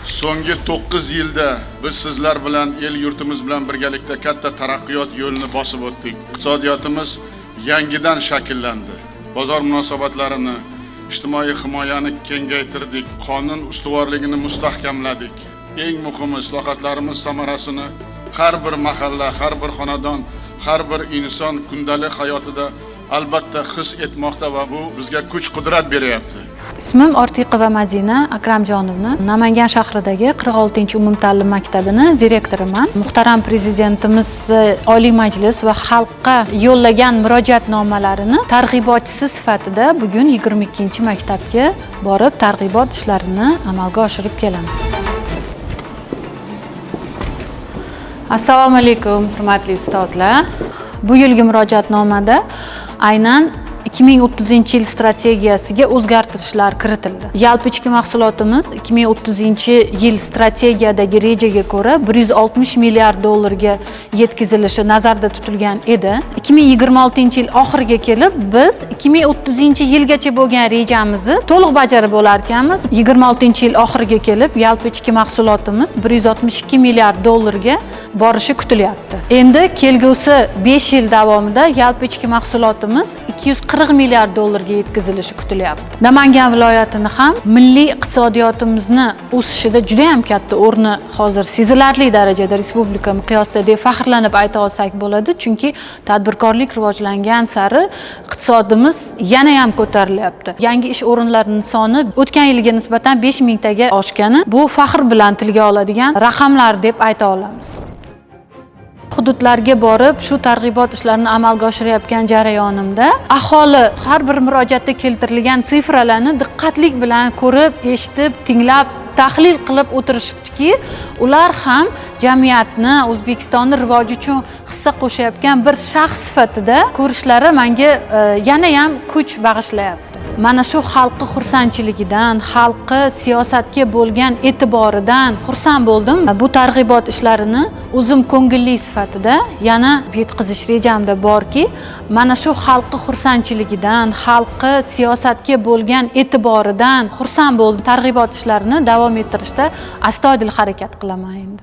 So'nggi 9 yilda biz sizlar bilan el yurtimiz bilan birgalikda katta taraqqiyot yo'lini bosib o'tdik. Iqtisodiyotimiz yangidan shakllandi. Bozor munosabatlarini, ijtimoiy himoyani kengaytirdik, qonun ustuvorligini mustahkamladik. Eng muhimi islohotlarimiz samarasini har bir mahalla, har bir xonadon, har bir inson kundalik hayotida albatta his etmoqda va bu bizga kuch-qudrat beryapti. Ismim Ortiqova Madina Akramjonovna. Namangan shahridagi 46-umumta'lim maktabini direktoriman. Muhtaram prezidentimiz Oliy Majlis va xalqqa yo'llagan murojaatnomalarini targ'ibotchisi sifatida bugun 22-maktabga borib targ'ibot ishlarini amalga oshirib kelamiz. Assalomu alaykum, hurmatli ustozlar. Bu yilgi murojaatnomada aynan 2030-yil strategiyasiga o'zgartirishlar kiritildi. Yalpi ichki mahsulotimiz 2030-yil strategiyadagi rejaga ko'ra 160 milliard dollarga yetkazilishi nazarda tutilgan edi. 2026-yil oxiriga kelib biz 2030-yilgacha bo'lgan rejamizni to'liq bajarib olar ekanmiz. 26-yil oxiriga kelib yalpi ichki mahsulotimiz 162 milliard dollarga borishi kutilyapti. Endi kelgusi 5 yil davomida yalpi ichki mahsulotimiz 240 milliard dollarga yetkazilishi kutilyapti. Namangan viloyatini ham milliy iqtisodiyotimizni o'sishida juda ham katta o'rni hozir sezilarli darajada respublika miqyosida deb faxrlanib ayta olsak bo'ladi, chunki tadbirkorlik rivojlangan sari iqtisodimiz yana ham ko'tarilyapti. Yangi ish o'rinlarining soni o'tgan yilga nisbatan 5000 taga oshgani bu faxr bilan tilga oladigan raqamlar deb ayta olamiz. Hududlarga borib shu targ'ibot ishlarini amalga oshirayotgan jarayonimda aholi har bir murojaatda keltirilgan sifralarni diqqatlik bilan ko'rib, eshitib, tinglab, tahlil qilib o'tirishibdiki, ular ham jamiyatni, O'zbekistonni rivoji uchun hissa qo'shayotgan bir shaxs sifatida ko'rishlari menga yana ham kuch bag'ishlayapti. Mana shu xalqi xursandchiligidan, xalqi siyosatga bo'lgan e'tiboridan xursand bo'ldim. Bu targ'ibot ishlarini o'zim ko'ngilli sifatida yana yetkazish rejamda borki, mana shu xalqi xursandchiligidan, xalqi siyosatga bo'lgan e'tiboridan xursand bo'ldim. Targ'ibot ishlarini davom ettirishda astoydil harakat qilaman endi.